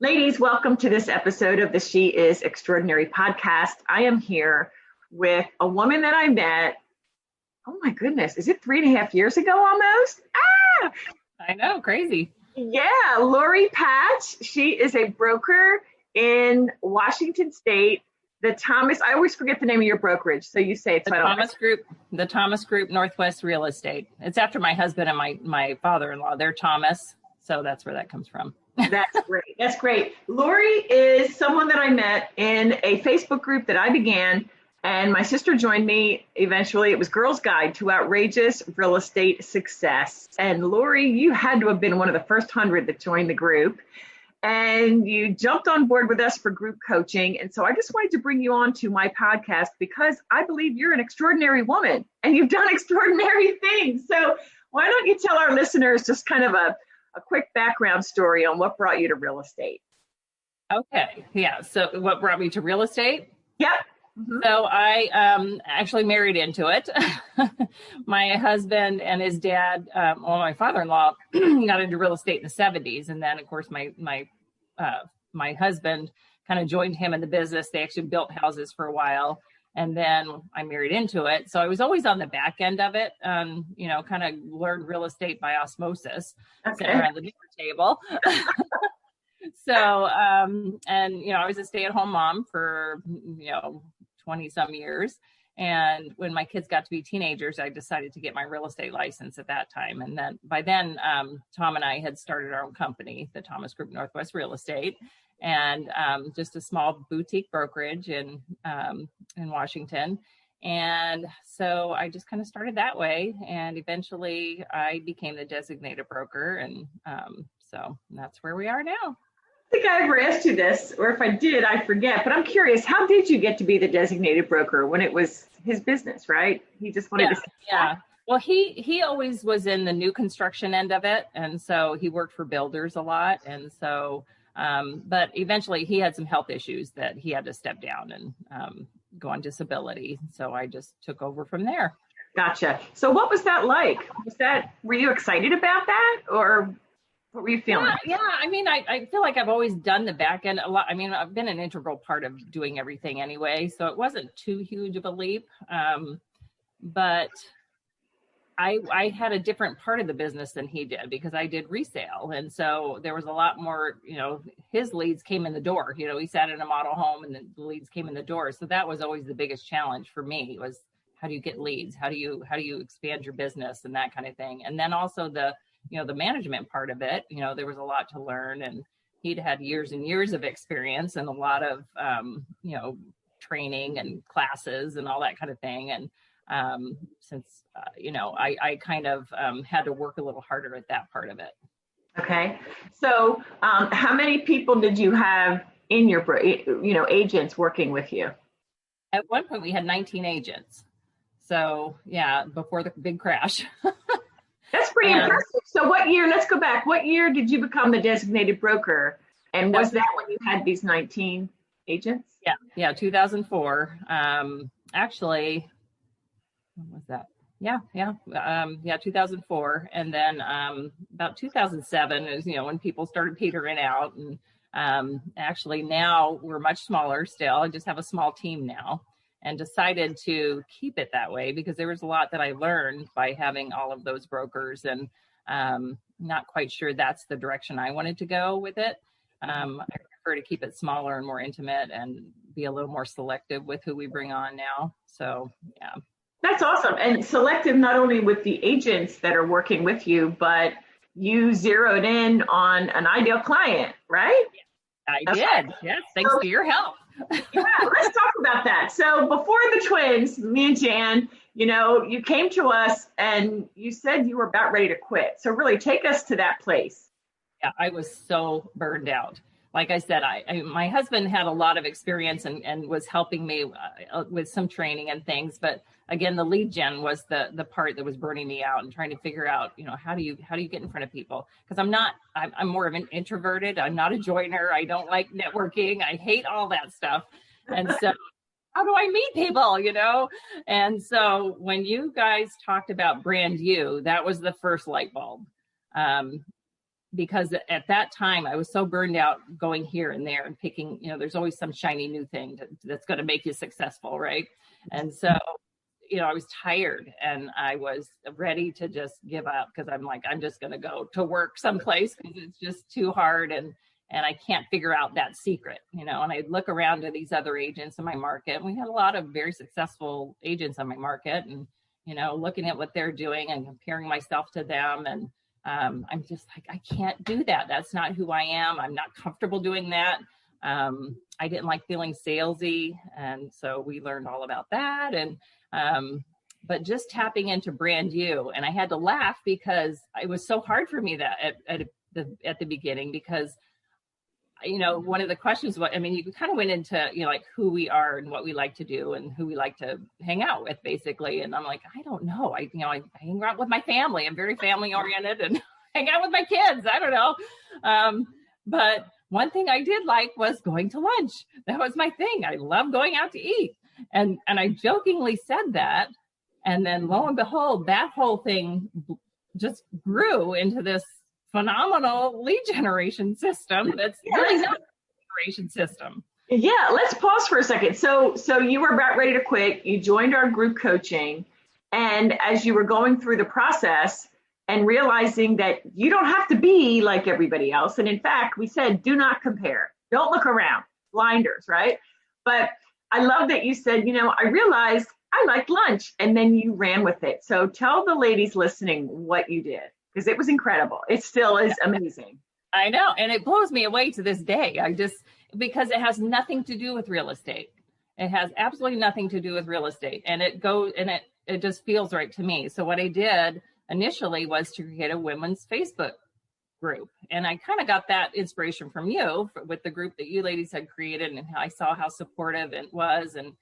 Ladies, welcome to this episode of the She Is Extraordinary podcast. I am here with a woman that I met, oh my goodness, is it 3.5 years ago almost? I know, crazy. Yeah, Lori Patch. She is a broker in Washington State. I always forget the name of your brokerage, so you say it's the Thomas Group Northwest Real Estate. It's after my husband and my father-in-law. They're Thomas, so that's where that comes from. That's great. That's great. Lori is someone that I met in a Facebook group that I began, and my sister joined me eventually. It was Girls Guide to Outrageous Real Estate Success. And Lori, you had to have been one of the first 100 that joined the group. And you jumped on board with us for group coaching. And so I just wanted to bring you on to my podcast because I believe you're an extraordinary woman and you've done extraordinary things. So why don't you tell our listeners just kind of a quick background story on what brought you to real estate? Okay. Yeah. So what brought me to real estate? Yep. Mm-hmm. So I actually married into it. My husband and his dad, my father-in-law got into real estate in the 70s. And then, of course, my husband kind of joined him in the business. They actually built houses for a while. And then I married into it. So I was always on the back end of it, kind of learned real estate by osmosis, sitting around the dinner table. So, I was a stay-at-home mom for, 20 some years. And when my kids got to be teenagers, I decided to get my real estate license at that time. And then by then, Tom and I had started our own company, the Thomas Group Northwest Real Estate, and just a small boutique brokerage in Washington. And so I just kind of started that way. And eventually I became the designated broker. And so that's where we are now. I think I ever asked you this, or if I did, I forget, but I'm curious, how did you get to be the designated broker when it was his business, right? He just wanted to. Yeah. Well, he always was in the new construction end of it. And so he worked for builders a lot. And so, but eventually he had some health issues that he had to step down and go on disability. So I just took over from there. Gotcha. So what was that like? Were you excited about that, or what were you feeling? Yeah. I mean, I feel like I've always done the back end a lot. I mean, I've been an integral part of doing everything anyway, so it wasn't too huge of a leap. But I had a different part of the business than he did because I did resale. And so there was a lot more, his leads came in the door. He sat in a model home and the leads came in the door. So that was always the biggest challenge for me was how do you get leads? How do you expand your business and that kind of thing? And then also the management part of it, there was a lot to learn, and he'd had years and years of experience and a lot of, training and classes and all that kind of thing. And since, I kind of had to work a little harder at that part of it. Okay. So how many people did you have in your, agents working with you? At one point we had 19 agents. So yeah, before the big crash. That's pretty impressive. So what year, let's go back. What year did you become the designated broker? And was that when you had these 19 agents? Yeah, 2004. Actually, when was that? Yeah, 2004. And then about 2007 is, when people started petering out. And actually now we're much smaller still. I just have a small team now. And decided to keep it that way because there was a lot that I learned by having all of those brokers, and not quite sure that's the direction I wanted to go with it. I prefer to keep it smaller and more intimate and be a little more selective with who we bring on now. So, yeah. That's awesome. And selective not only with the agents that are working with you, but you zeroed in on an ideal client, right? I did. Yes. Thanks for your help. Yeah, let's talk about that. So before the twins, me and Jan, you came to us and you said you were about ready to quit. So really take us to that place. Yeah, I was so burned out. Like I said, my husband had a lot of experience and was helping me with some training and things. But again, the lead gen was the part that was burning me out and trying to figure out, how do you get in front of people? Because I'm more of an introverted. I'm not a joiner. I don't like networking. I hate all that stuff. And so how do I meet people, And so when you guys talked about brand you, that was the first light bulb. because at that time I was so burned out going here and there and picking, there's always some shiny new thing that's going to make you successful, right? And so, I was tired and I was ready to just give up, because I'm like, I'm just going to go to work someplace because it's just too hard, and I can't figure out that secret, and I'd look around to these other agents in my market, and we had a lot of very successful agents on my market, and looking at what they're doing and comparing myself to them, and I'm just like, I can't do that. That's not who I am. I'm not comfortable doing that. I didn't like feeling salesy. And so we learned all about that. And, but just tapping into brand you. And I had to laugh because it was so hard for me that at the beginning, because, one of the questions was, you kind of went into, like who we are and what we like to do and who we like to hang out with, basically. And I'm like, I don't know. I hang out with my family. I'm very family oriented and hang out with my kids. I don't know. But one thing I did like was going to lunch. That was my thing. I love going out to eat. And I jokingly said that. And then lo and behold, that whole thing just grew into this phenomenal lead generation system. That's really not a lead generation system. Yeah, let's pause for a second. So you were about ready to quit. You joined our group coaching. And as you were going through the process and realizing that you don't have to be like everybody else. And in fact, we said, do not compare. Don't look around. Blinders, right? But I love that you said, I realized I liked lunch, and then you ran with it. So tell the ladies listening what you did, because it was incredible. It still is amazing. I know. And it blows me away to this day. Because it has nothing to do with real estate. It has absolutely nothing to do with real estate. And it just feels right to me. So what I did initially was to create a women's Facebook group. And I kind of got that inspiration from you with the group that you ladies had created, and how I saw how supportive it was, and,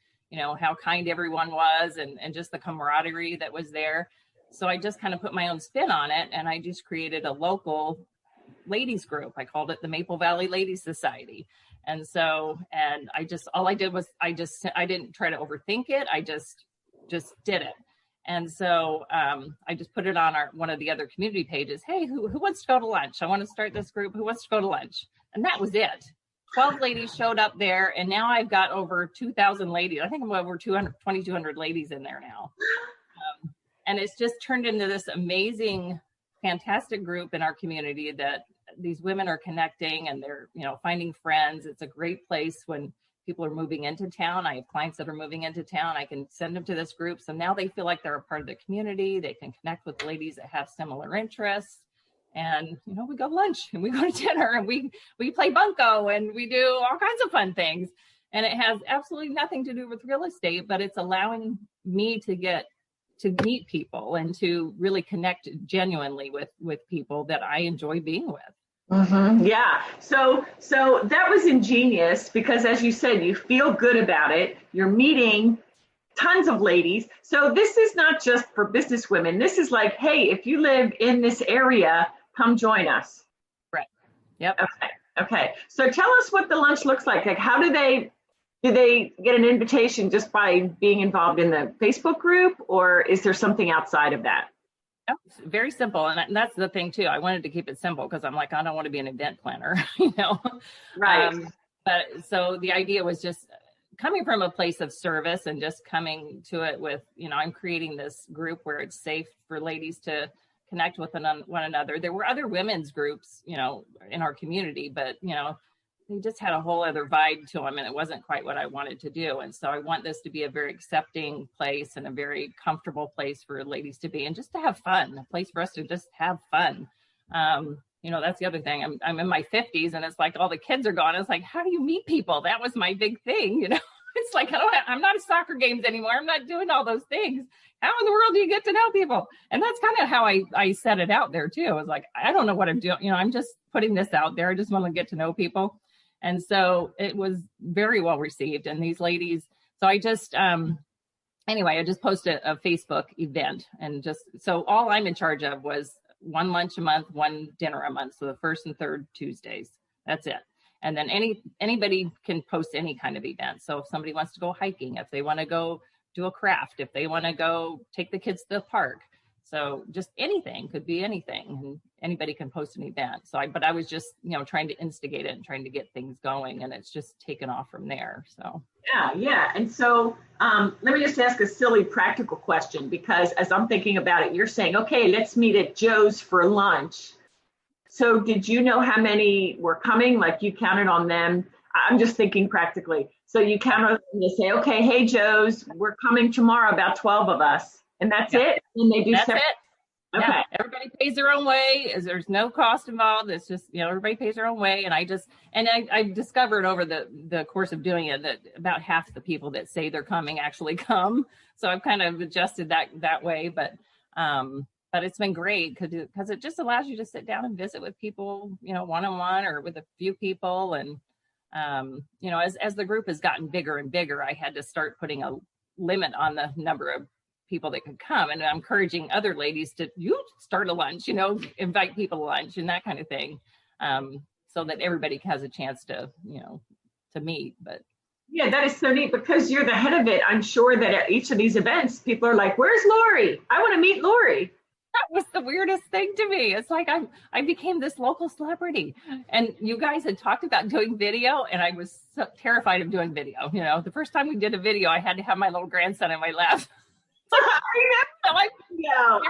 how kind everyone was, and just the camaraderie that was there. So I just kind of put my own spin on it, and I just created a local ladies group. I called it the Maple Valley Ladies Society. And so, all I did was I didn't try to overthink it. I just did it. And so I just put it on one of the other community pages. Hey, who wants to go to lunch? I want to start this group. Who wants to go to lunch? And that was it. 12 ladies showed up there. And now I've got over 2,000 ladies. I think I'm over 2,200 ladies in there now. And it's just turned into this amazing, fantastic group in our community that these women are connecting, and they're, finding friends. It's a great place when people are moving into town. I have clients that are moving into town. I can send them to this group. So now they feel like they're a part of the community. They can connect with ladies that have similar interests. And, we go to lunch and we go to dinner and we play bunco and we do all kinds of fun things. And it has absolutely nothing to do with real estate, but it's allowing me to meet people and to really connect genuinely with people that I enjoy being with. Mm-hmm. Yeah. So that was ingenious, because as you said, you feel good about it. You're meeting tons of ladies. So this is not just for business women. This is like, hey, if you live in this area, come join us. Right. Yep. Okay. So tell us what the lunch looks like. Like, how do they get an invitation just by being involved in the Facebook group, or is there something outside of that? Very simple. And that's the thing too. I wanted to keep it simple because I'm like, I don't want to be an event planner, Right. But so the idea was just coming from a place of service and just coming to it with, I'm creating this group where it's safe for ladies to connect with one another. There were other women's groups, in our community, but, they just had a whole other vibe to them, and it wasn't quite what I wanted to do. And so I want this to be a very accepting place and a very comfortable place for ladies to be, and just to have fun, a place for us to just have fun. That's the other thing. I'm in my 50s, and it's like all the kids are gone. It's like, how do you meet people? That was my big thing. It's like, I'm not at soccer games anymore. I'm not doing all those things. How in the world do you get to know people? And that's kind of how I set it out there too. I was like, I don't know what I'm doing. I'm just putting this out there. I just want to get to know people. And so it was very well received. And these ladies, so I just, I just posted a Facebook event, and so all I'm in charge of was one lunch a month, one dinner a month. So the first and third Tuesdays, that's it. And then anybody can post any kind of event. So if somebody wants to go hiking, if they want to go do a craft, if they want to go take the kids to the park, So just anything could be anything, and anybody can post an event. But I was just, trying to instigate it and trying to get things going, and it's just taken off from there. So. Yeah. And so let me just ask a silly practical question, because as I'm thinking about it, you're saying, okay, let's meet at Joe's for lunch. So did you know how many were coming? Like you counted on them? I'm just thinking practically. So you count on them to say, okay, hey, Joe's, we're coming tomorrow, about 12 of us. And that's it? And they do that's it. Okay. Yeah, everybody pays their own way. There's no cost involved. It's just, everybody pays their own way. And I discovered over the course of doing it that about half the people that say they're coming actually come. So I've kind of adjusted that way. But it's been great because it just allows you to sit down and visit with people, one-on-one or with a few people. And, as the group has gotten bigger and bigger, I had to start putting a limit on the number of people that could come, and I'm encouraging other ladies to start a lunch, invite people to lunch and that kind of thing, so that everybody has a chance to meet. But yeah, that is so neat, because you're the head of it. I'm sure that at each of these events, people are like, where's Lori? I want to meet Lori. That was the weirdest thing to me. It's like I became this local celebrity, and you guys had talked about doing video, and I was so terrified of doing video. The first time we did a video, I had to have my little grandson in my lap. Yes.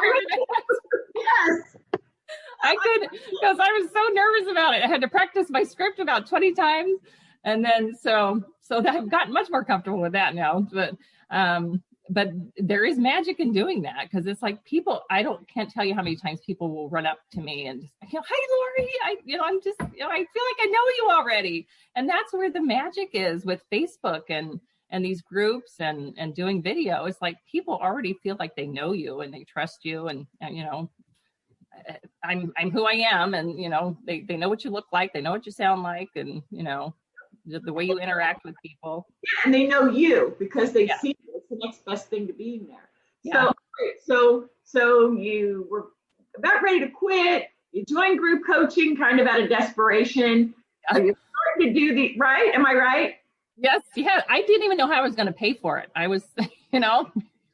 I could, because I was so nervous about it. I had to practice my script about 20 times. And then, so I've gotten much more comfortable with that now, but there is magic in doing that. Cause it's like people, can't tell you how many times people will run up to me and just, hi, Lori, I feel like I know you already. And that's where the magic is with Facebook and these groups and doing video. It's like people already feel like they know you and they trust you, and I'm who I am, and they know what you look like, they know what you sound like, and the way you interact with people. And they know you because they see it's the next best thing to being there. Yeah. So you were about ready to quit. You joined group coaching kind of out of desperation. Yeah. You started to do the right. Am I right? Yes. Yeah. I didn't even know how I was going to pay for it. I was,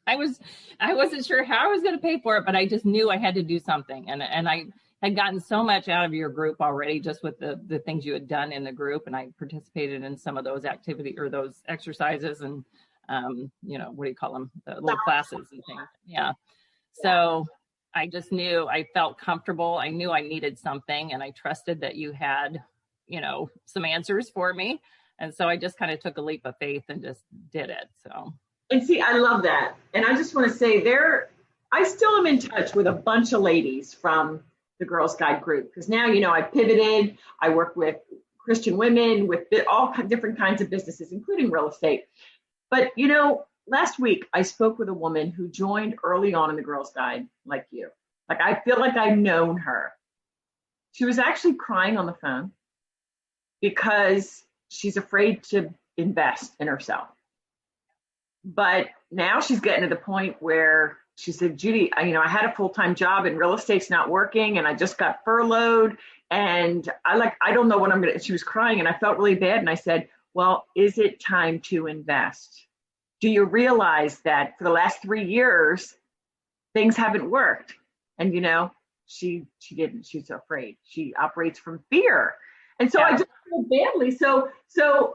I wasn't sure how I was going to pay for it, but I just knew I had to do something. And I had gotten so much out of your group already, just with the things you had done in the group. And I participated in some of those activity or those exercises and, what do you call them? The little classes and things. Yeah. So I just knew I felt comfortable. I knew I needed something, and I trusted that you had, some answers for me. And so I just kind of took a leap of faith and just did it. So. And see, I love that. And I just want to say I still am in touch with a bunch of ladies from the Girls Guide group, because now, I pivoted. I work with Christian women with all different kinds of businesses, including real estate. But, last week I spoke with a woman who joined early on in the Girls Guide, like you. Like, I feel like I've known her. She was actually crying on the phone because she's afraid to invest in herself. But now she's getting to the point where she said, Judy, I had a full-time job and real estate's not working, and I just got furloughed, and I don't know what I'm going to, she was crying, and I felt really bad. And I said, well, is it time to invest? Do you realize that for the last 3 years, things haven't worked? And, she didn't, she's afraid. She operates from fear. And so I just feel badly. So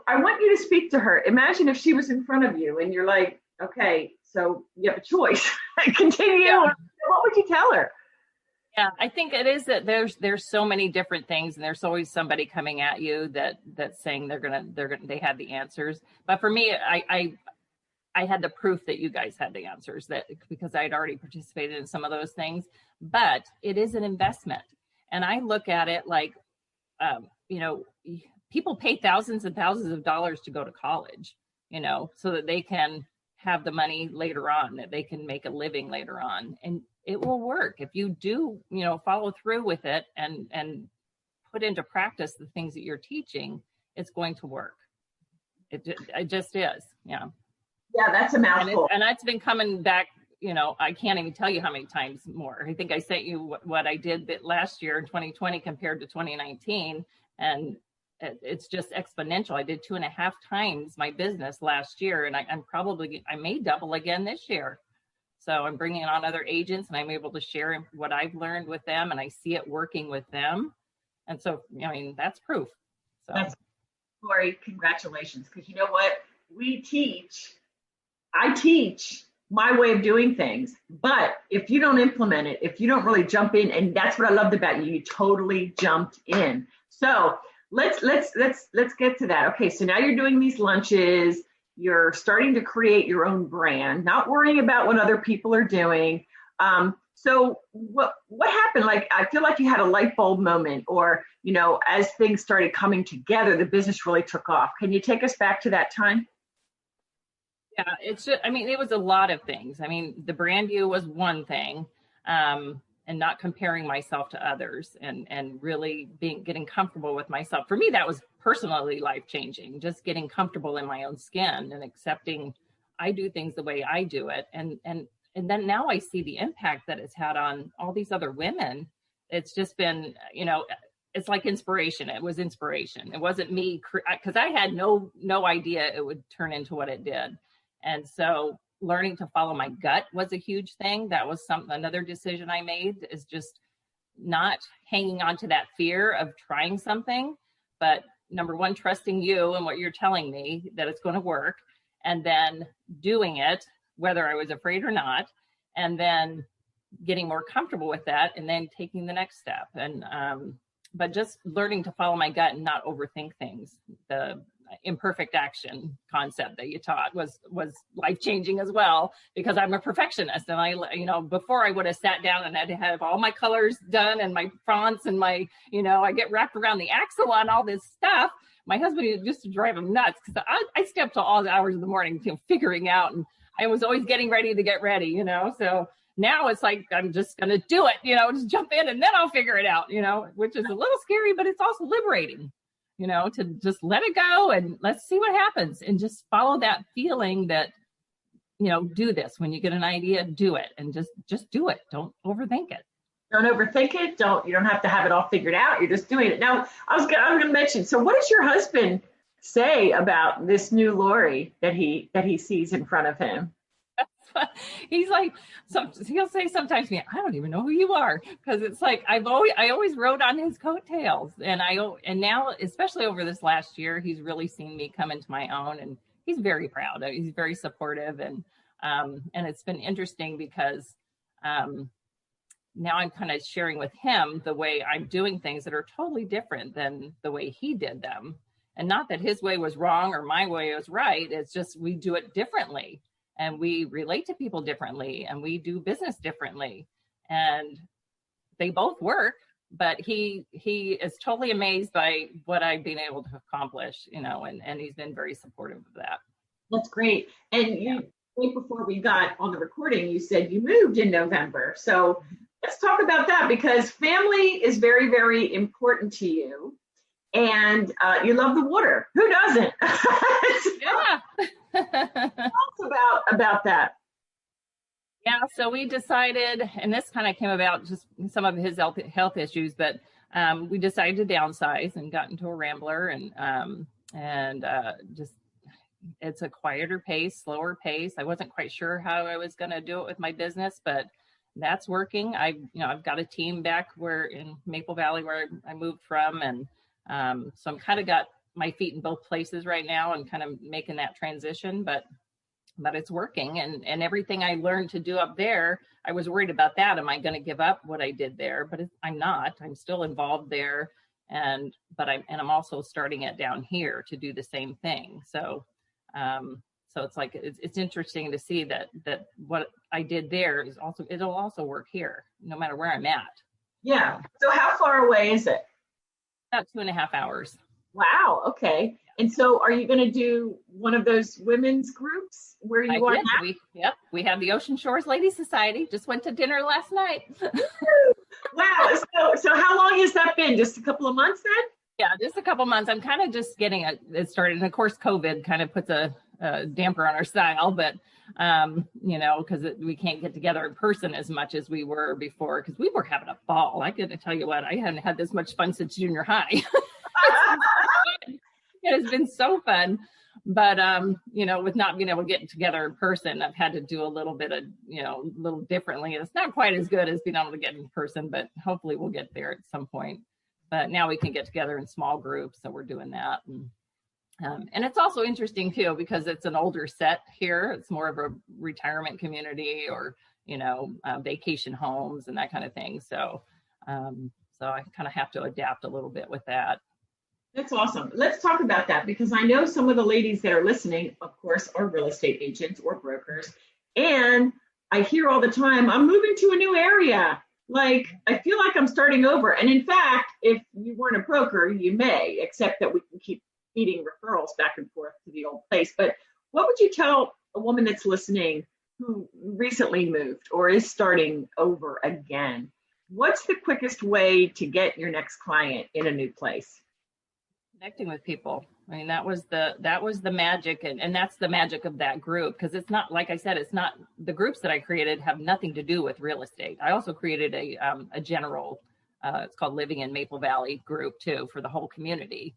I want you to speak to her. Imagine if she was in front of you and you're like, okay, so you have a choice. Continue. Yeah. What would you tell her? Yeah, I think it is that there's so many different things, and there's always somebody coming at you that's saying they have the answers. But for me, I had the proof that you guys had the answers, that because I had already participated in some of those things. But it is an investment, and I look at it like, people pay thousands and thousands of dollars to go to college, so that they can have the money later on, that they can make a living later on. And it will work if you do, follow through with it and put into practice the things that you're teaching. It's going to work. It just is. Yeah. Yeah, that's a mouthful. And it's been coming back. I can't even tell you how many times more. I think I sent you what I did that last year in 2020 compared to 2019. And it's just exponential. I did 2.5 times my business last year, and I may double again this year. So I'm bringing on other agents, and I'm able to share what I've learned with them, and I see it working with them. And so, I mean, that's proof. So That's Lori, congratulations. Because you know what? I teach my way of doing things, but if you don't implement it, if you don't really jump in, and that's what I loved about you, you totally jumped in. So let's get to that. Okay, so now you're doing these lunches, you're starting to create your own brand, not worrying about what other people are doing. So what happened? Like, I feel like you had a light bulb moment, or, you know, as things started coming together, the business really took off. Can you take us back to that time? Yeah, it's just, I mean, it was a lot of things. I mean, the brand you was one thing, and not comparing myself to others, and really getting comfortable with myself. For me, that was personally life-changing, just getting comfortable in my own skin and accepting I do things the way I do it. And then now I see the impact that it's had on all these other women. It's just been, you know, it's like inspiration. It was inspiration. It wasn't me, because I had no idea it would turn into what it did. And so learning to follow my gut was a huge thing. That was another decision I made, is just not hanging on to that fear of trying something, but number one, trusting you and what you're telling me that it's going to work, and then doing it, whether I was afraid or not, and then getting more comfortable with that, and then taking the next step. And, but just learning to follow my gut and not overthink things. The imperfect action concept that you taught was life-changing as well, because I'm a perfectionist, and I, you know, before I would have sat down and had to have all my colors done and my fonts and my, you know, I get wrapped around the axle on all this stuff. My husband used to drive him nuts, because I stay up till all the hours of the morning, you know, figuring out, and I was always getting ready to get ready, you know. So now it's like, I'm just going to do it, you know, just jump in and then I'll figure it out, you know, which is a little scary, but it's also liberating, you know, to just let it go and let's see what happens, and just follow that feeling that, you know, do this. When you get an idea, do it, and just do it. Don't overthink it. Don't overthink it. You don't have to have it all figured out. You're just doing it. Now, I was going to mention, so what does your husband say about this new Lori that he sees in front of him? He's like, he'll say sometimes to me, I don't even know who you are, because it's like I always rode on his coattails, and now, especially over this last year, he's really seen me come into my own, and he's very proud. He's very supportive, and it's been interesting because now I'm kind of sharing with him the way I'm doing things that are totally different than the way he did them, and not that his way was wrong or my way was right. It's just we do it differently. And we relate to people differently, and we do business differently, and they both work, but he is totally amazed by what I've been able to accomplish, you know, and he's been very supportive of that. That's great. And you, right before we got on the recording, you said you moved in November. So let's talk about that, because family is very, very important to you, and you love the water. Who doesn't? Yeah. about that. Yeah, so we decided, and this kind of came about just some of his health issues, but we decided to downsize and got into a Rambler, and just it's a quieter pace, slower pace. I wasn't quite sure how I was going to do it with my business, but that's working. I've got a team back where in Maple Valley where I moved from, and so I'm kind of got my feet in both places right now and kind of making that transition, but it's working, and everything I learned to do up there, I was worried about that. Am I going to give up what I did there? But I'm not. I'm still involved there, I'm also starting it down here to do the same thing. So it's like it's interesting to see that what I did there it'll also work here, no matter where I'm at. Yeah. So how far away is it? About 2.5 hours. Wow. Okay. And so are you going to do one of those women's groups where you are now? We have the Ocean Shores Ladies Society. Just went to dinner last night. Wow. So how long has that been? Just a couple of months then? Yeah, just a couple months. I'm kind of just getting it started. And of course, COVID kind of puts a damper on our style, but you know, because we can't get together in person as much as we were before, because we were having a ball. I got to tell you what, I hadn't had this much fun since junior high. It has been so fun, But, with not being able to get together in person, I've had to do a little bit of, a little differently. It's not quite as good as being able to get in person, but hopefully we'll get there at some point. But now we can get together in small groups, so we're doing that. And it's also interesting too, because it's an older set here. It's more of a retirement community or, vacation homes and that kind of thing. So I kind of have to adapt a little bit with that. That's awesome. Let's talk about that, because I know some of the ladies that are listening, of course, are real estate agents or brokers. And I hear all the time, I'm moving to a new area. Like, I feel like I'm starting over. And in fact, if you weren't a broker, you may, except that we can keep feeding referrals back and forth to the old place. But what would you tell a woman that's listening who recently moved or is starting over again? What's the quickest way to get your next client in a new place? Connecting with people. I mean, that was the magic, and that's the magic of that group, because it's not, like I said, it's not, the groups that I created have nothing to do with real estate. I also created a general, it's called Living in Maple Valley group too, for the whole community.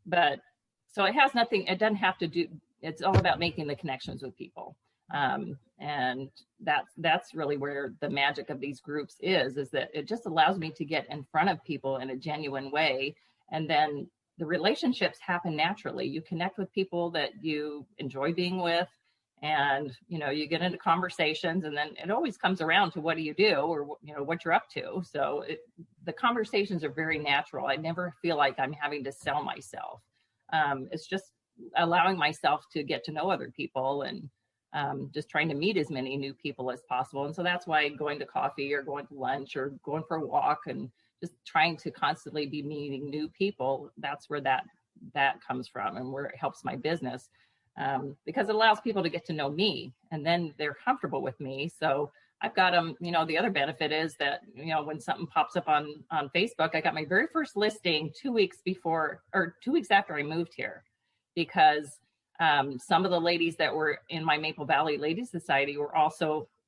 But so it has nothing, it doesn't have to do, it's all about making the connections with people. And that's really where the magic of these groups is that it just allows me to get in front of people in a genuine way. And then the relationships happen naturally. You connect with people that you enjoy being with, and, you get into conversations, and then it always comes around to what do you do, or, what you're up to. So the conversations are very natural. I never feel like I'm having to sell myself. It's just allowing myself to get to know other people, and just trying to meet as many new people as possible. And so that's why going to coffee or going to lunch or going for a walk and just trying to constantly be meeting new people, that's where that comes from, and where it helps my business, because it allows people to get to know me, and then they're comfortable with me. So I've got them, the other benefit is that, when something pops up on Facebook, I got my very first listing 2 weeks after I moved here, because some of the ladies that were in my Maple Valley Ladies Society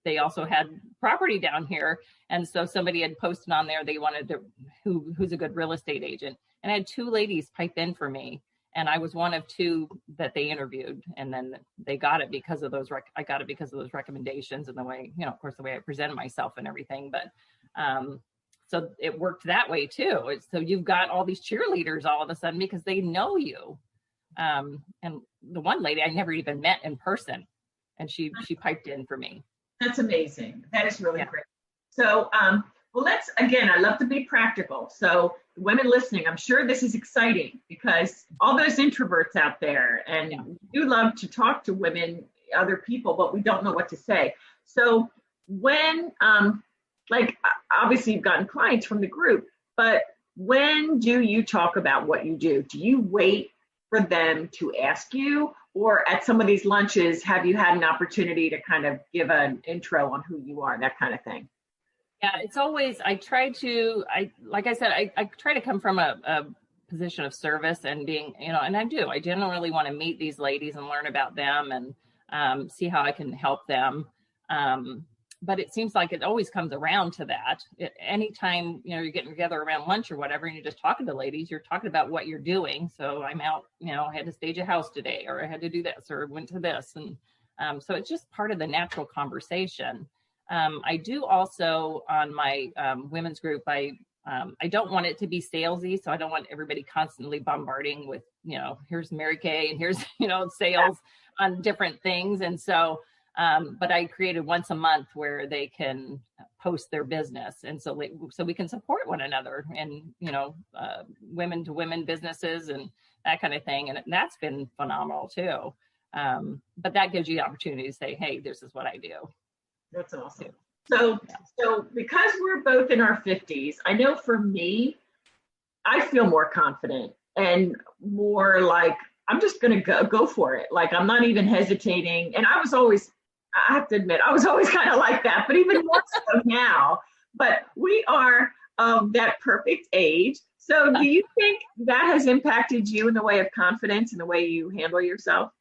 they also had property down here. And so somebody had posted on there, they wanted to, who's a good real estate agent. And I had 2 ladies pipe in for me. And I was one of 2 that they interviewed. And then they got it because of those, I got it because of those recommendations and the way, of course, the way I presented myself and everything. But so it worked that way too. So you've got all these cheerleaders all of a sudden because they know you. And the one lady I never even met in person, and she piped in for me. That's amazing. That is really great. So, well, I love to be practical. So women listening, I'm sure this is exciting, because all those introverts out there, and you love to talk to women, other people, but we don't know what to say. So when, obviously you've gotten clients from the group, but when do you talk about what you do? Do you wait for them to ask you, or at some of these lunches, have you had an opportunity to kind of give an intro on who you are, that kind of thing? Yeah, it's always, I try to come from a position of service and being, and I generally want to meet these ladies and learn about them and see how I can help them. But it seems like it always comes around to that. Anytime, you're getting together around lunch or whatever, and you're just talking to ladies, you're talking about what you're doing. So I'm out, I had to stage a house today, or I had to do this, or went to this. And so it's just part of the natural conversation. I do also on my women's group, I don't want it to be salesy. So I don't want everybody constantly bombarding with, here's Mary Kay and here's, sales on different things. And so, but I created once a month where they can post their business. And so we can support one another and, women to women businesses and that kind of thing. And that's been phenomenal too. But that gives you the opportunity to say, hey, this is what I do. That's awesome. So because we're both in our 50s, I know for me, I feel more confident and more like, I'm just going to go for it. Like, I'm not even hesitating. And I have to admit, I was always kind of like that, but even more so now. But we are that perfect age. So do you think that has impacted you in the way of confidence and the way you handle yourself?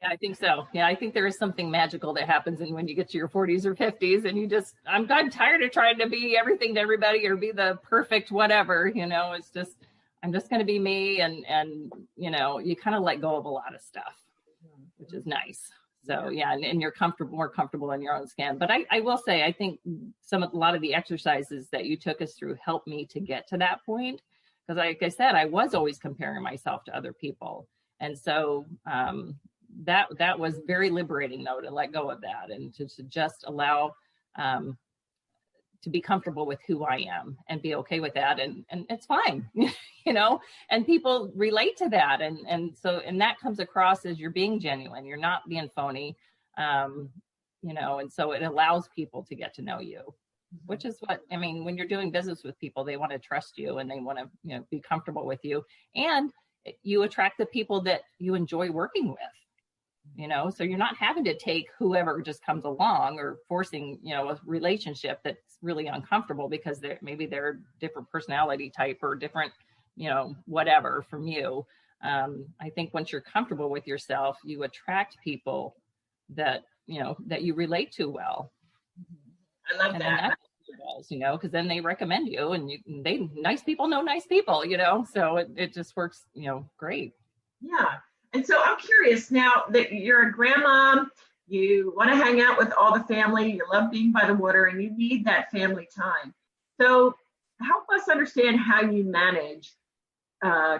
Yeah, I think so. Yeah, I think there is something magical that happens when you get to your 40s or 50s, and I'm tired of trying to be everything to everybody or be the perfect whatever. It's just I'm just going to be me. And, you know, you kind of let go of a lot of stuff, which is nice. So yeah, and you're more comfortable in your own skin. But I will say, I think a lot of the exercises that you took us through helped me to get to that point. Because like I said, I was always comparing myself to other people. And so that was very liberating though, to let go of that and to just allow to be comfortable with who I am and be okay with that. And it's fine, you know, and people relate to that. And that comes across as you're being genuine. You're not being phony, you know, and so it allows people to get to know you, which is what, I mean, when you're doing business with people, they want to trust you and they want to, you know, be comfortable with you, and you attract the people that you enjoy working with. You know, so you're not having to take whoever just comes along or forcing, you know, a relationship that's really uncomfortable because maybe they're different personality type or different, you know, whatever from you. I think once you're comfortable with yourself, you attract people that, you know, that you relate to well. I love that. You know, because then they recommend you, and nice people know nice people, you know, so it just works, you know, great. Yeah. And so I'm curious now that you're a grandma, you want to hang out with all the family, you love being by the water, and you need that family time. So help us understand how you manage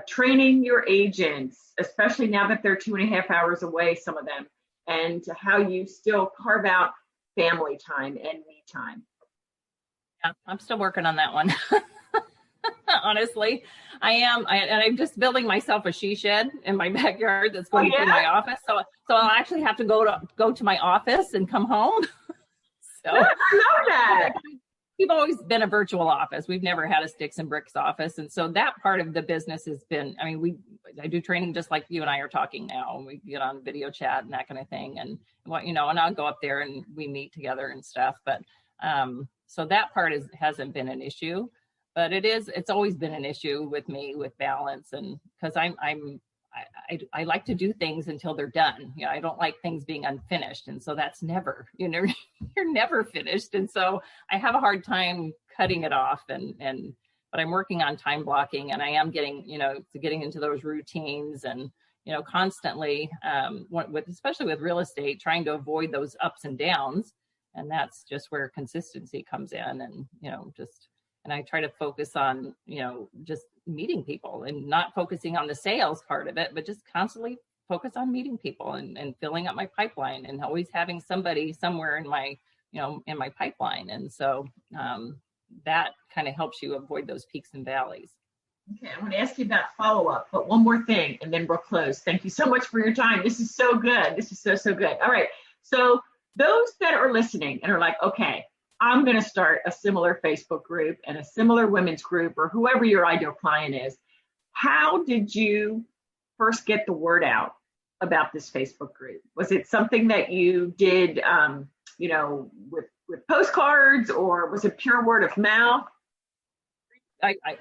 training your agents, especially now that they're 2.5 hours away, some of them, and how you still carve out family time and me time. Yeah, I'm still working on that one. Honestly, I am. And I'm just building myself a she shed in my backyard that's going through my office. So I'll actually have to go to my office and come home. So I love that. We've always been a virtual office. We've never had a sticks and bricks office. And so that part of the business has been, I mean, I do training just like you and I are talking now. We get on video chat and that kind of thing. And what, you know, and I'll go up there and we meet together and stuff. But so that part hasn't been an issue. But it's always been an issue with me with balance, and because I like to do things until they're done. You know, I don't like things being unfinished, and so that's never, you know, you're never finished, and so I have a hard time cutting it off. But I'm working on time blocking, and I am getting into those routines, and you know, constantly especially with real estate, trying to avoid those ups and downs, and that's just where consistency comes in, and you know, and I try to focus on, you know, just meeting people and not focusing on the sales part of it, but just constantly focus on meeting people and filling up my pipeline and always having somebody somewhere in my, you know, in my pipeline. And so that kind of helps you avoid those peaks and valleys. Okay, I'm going to ask you about follow-up, but one more thing, and then we'll close. Thank you so much for your time. This is so good. This is so good. All right. So those that are listening and are like, okay, I'm going to start a similar Facebook group and a similar women's group, or whoever your ideal client is. How did you first get the word out about this Facebook group? Was it something that you did, you know, with postcards, or was it pure word of mouth?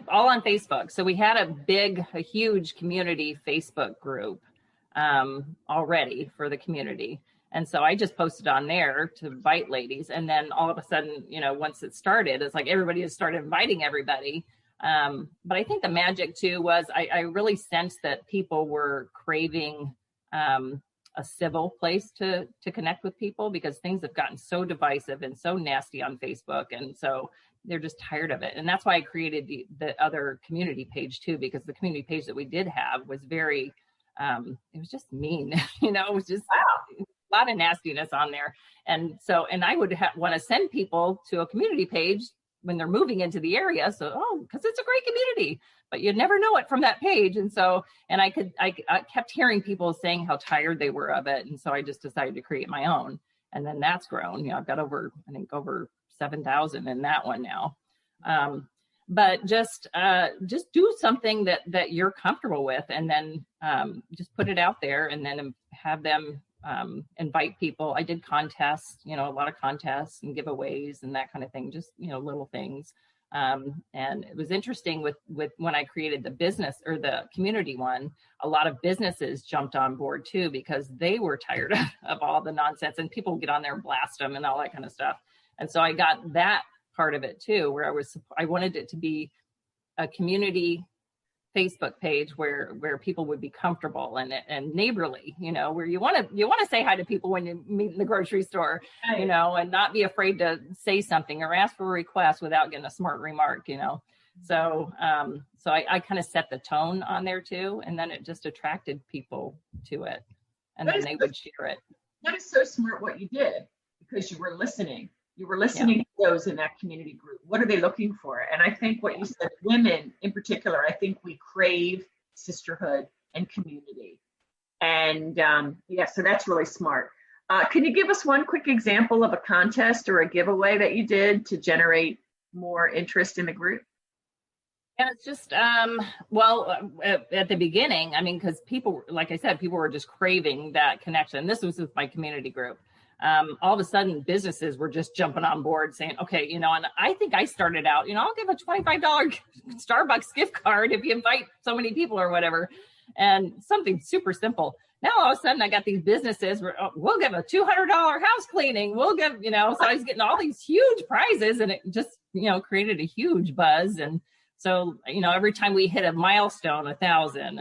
All on Facebook. So we had a huge community Facebook group already for the community. And so I just posted on there to invite ladies. And then all of a sudden, you know, once it started, it's like everybody has started inviting everybody. But I think the magic too was I really sensed that people were craving a civil place to connect with people, because things have gotten so divisive and so nasty on Facebook. And so they're just tired of it. And that's why I created the other community page too, because the community page that we did have was very, it was just mean, you know, it was just a lot of nastiness on there. And so, and I would want to send people to a community page when they're moving into the area. So, because it's a great community, but you'd never know it from that page. And so, and I kept hearing people saying how tired they were of it. And so I just decided to create my own. And then that's grown. You know, I've got over 7,000 in that one now. But just do something that you're comfortable with, and then just put it out there, and then have them invite people. I did contests, you know, a lot of contests and giveaways and that kind of thing, just, you know, little things. And it was interesting with when I created the business or the community one, a lot of businesses jumped on board too, because they were tired of all the nonsense, and people get on there and blast them and all that kind of stuff. And so I got that part of it too, where I wanted it to be a community Facebook page where people would be comfortable and neighborly, where you want to say hi to people when you meet in the grocery store, Right. and not be afraid to say something or ask for a request without getting a smart remark, So, so I kind of set the tone on there too, and then it just attracted people to it, and then they would share it. That is so smart what you did, because you were listening. You were listening to those in that community group. What are they looking for? And I think what you said, women in particular, I think we crave sisterhood and community. And so that's really smart. Can you give us one quick example of a contest or a giveaway that you did to generate more interest in the group? Yeah, it's just, at the beginning, I mean, because people, like I said, people were just craving that connection. This was with my community group. All of a sudden, businesses were just jumping on board saying, okay, and I think I started out, I'll give a $25 Starbucks gift card if you invite so many people or whatever. And something super simple. Now, all of a sudden, I got these businesses where we'll give a $200 house cleaning. We'll give, so I was getting all these huge prizes, and it just, created a huge buzz. And so, every time we hit a milestone, 1,000,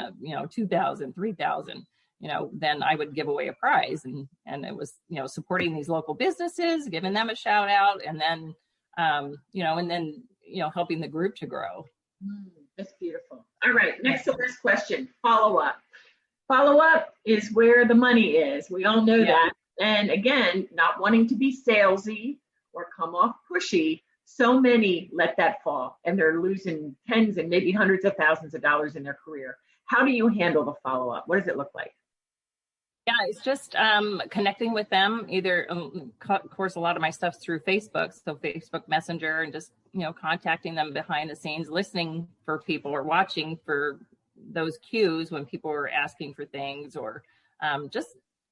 2,000, 3,000, then I would give away a prize, and it was, supporting these local businesses, giving them a shout out, and then, helping the group to grow. That's beautiful. All right. Next to this question, follow up. Follow up is where the money is. We all know that. And again, not wanting to be salesy or come off pushy, so many let that fall, and they're losing tens and maybe hundreds of thousands of dollars in their career. How do you handle the follow up? What does it look like? Yeah, it's just connecting with them. Either, of course, a lot of my stuff's through Facebook, so Facebook Messenger, and just contacting them behind the scenes, listening for people or watching for those cues when people are asking for things, or just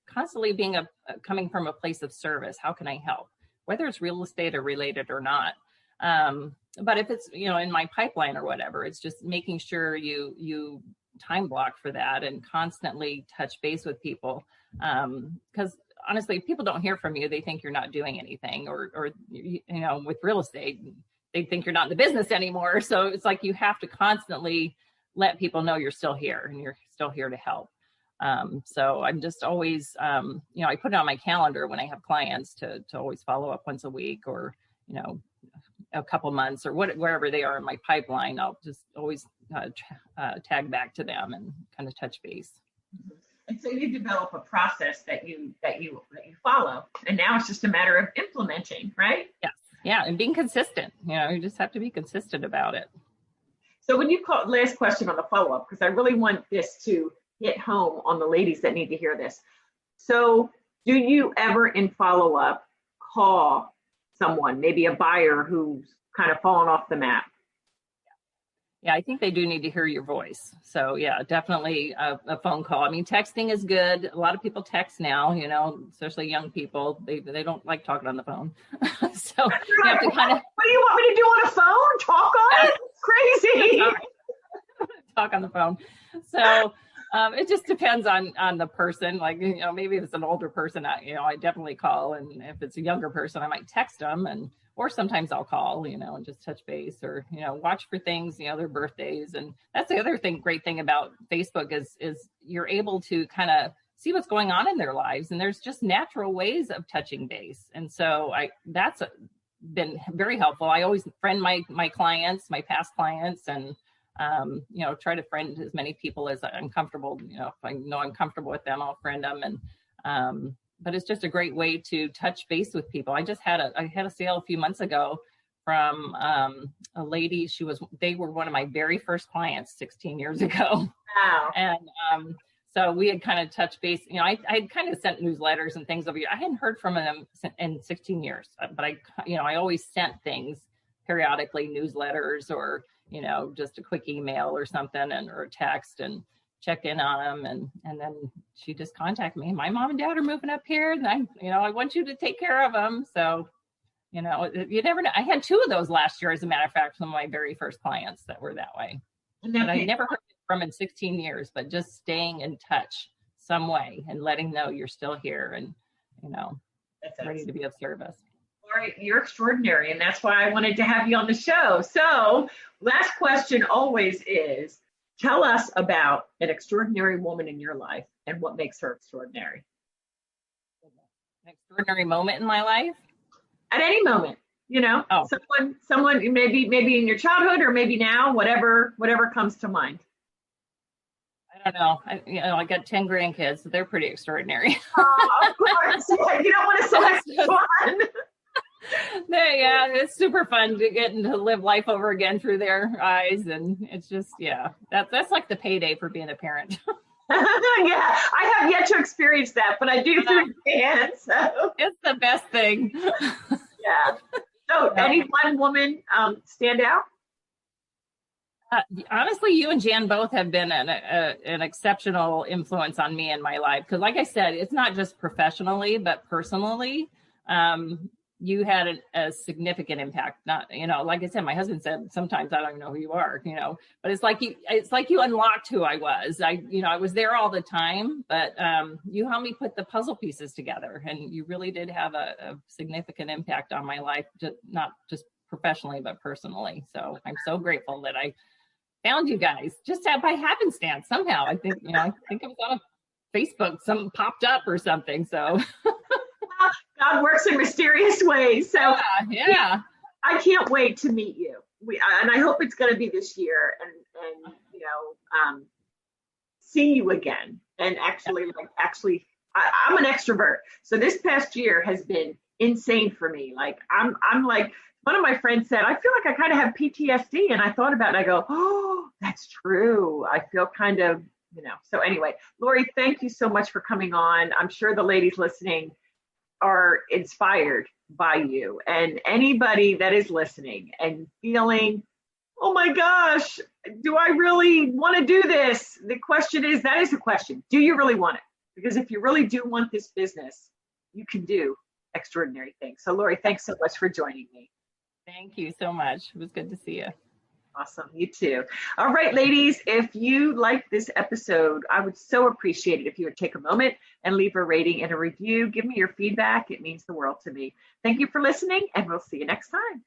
constantly being coming from a place of service. How can I help? Whether it's real estate or related or not. But if it's in my pipeline or whatever, it's just making sure you time block for that and constantly touch base with people, because honestly, if people don't hear from you, they think you're not doing anything, or with real estate, they think you're not in the business anymore. So it's like you have to constantly let people know you're still here and you're still here to help. So I'm just always, I put it on my calendar when I have clients to always follow up once a week, or a couple months, or wherever they are in my pipeline. I'll just always tag back to them and kind of touch base. And so you develop a process that you follow, and now it's just a matter of implementing, right? Yeah, and being consistent. You just have to be consistent about it. So when you call, last question on the follow-up, because I really want this to hit home on the ladies that need to hear this. So do you ever in follow-up call someone, maybe a buyer who's kind of fallen off the map? Yeah, I think they do need to hear your voice. So yeah, definitely a phone call. I mean, texting is good. A lot of people text now, especially young people. They don't like talking on the phone. So you have to kind of. What do you want me to do on a phone? Talk on it? Crazy. Talk on the phone. So it just depends on the person. Like, maybe if it's an older person, I definitely call. And if it's a younger person, I might text them, or sometimes I'll call, and just touch base, or, watch for things, their birthdays. And that's the other great thing about Facebook is you're able to kind of see what's going on in their lives. And there's just natural ways of touching base. And so that's been very helpful. I always friend my clients, my past clients, and try to friend as many people as I'm comfortable. If I know I'm comfortable with them, I'll friend them. And but it's just a great way to touch base with people. I had a sale a few months ago from a lady. They were one of my very first clients 16 years ago. Wow. And so we had kind of touched base. I had kind of sent newsletters and things over here. I hadn't heard from them in 16 years, but I always sent things periodically, newsletters, or just a quick email or something, or a text, and check in on them. And then she just contacted me. My mom and dad are moving up here, and I want you to take care of them. So, you never know. I had 2 of those last year, as a matter of fact, some of my very first clients that were that way. And I never heard from in 16 years, but just staying in touch some way and letting know you're still here and, ready to be of service. Lori, you're extraordinary, and that's why I wanted to have you on the show. So last question always is, Tell us about an extraordinary woman in your life and what makes her extraordinary. An extraordinary moment in my life? At any moment, Oh. someone maybe in your childhood or maybe now, whatever comes to mind. I don't know. I got 10 grandkids, so they're pretty extraordinary. Of course. Yeah, you don't want to select one. Yeah, it's super fun to get to live life over again through their eyes, and it's just, yeah, that's like the payday for being a parent. Yeah, I have yet to experience that, but I do understand. So it's the best thing. Yeah. So, any one woman stand out? Honestly, you and Jan both have been an exceptional influence on me in my life. Because, like I said, it's not just professionally, but personally. You had a significant impact. Not, like I said, my husband said sometimes I don't even know who you are, but it's like you unlocked who I was. I was there all the time, but you helped me put the puzzle pieces together, and you really did have a significant impact on my life, not just professionally, but personally. So I'm so grateful that I found you guys just by happenstance somehow. I think it was on Facebook, something popped up or something. So. God works in mysterious ways. So yeah. I can't wait to meet you. And I hope it's going to be this year, and see you again. And actually, I'm an extrovert. So this past year has been insane for me. Like I'm like, one of my friends said, I feel like I kind of have PTSD. And I thought about it. I go, oh, that's true. I feel kind of, So anyway, Lori, thank you so much for coming on. I'm sure the ladies listening are inspired by you, and anybody that is listening and feeling, oh my gosh, do I really want to do this? The question is, that is the question. Do you really want it? Because if you really do want this business, you can do extraordinary things. So Lori, thanks so much for joining me. Thank you so much. It was good to see you. Awesome. You too. All right, ladies, if you like this episode, I would so appreciate it if you would take a moment and leave a rating and a review. Give me your feedback. It means the world to me. Thank you for listening, and we'll see you next time.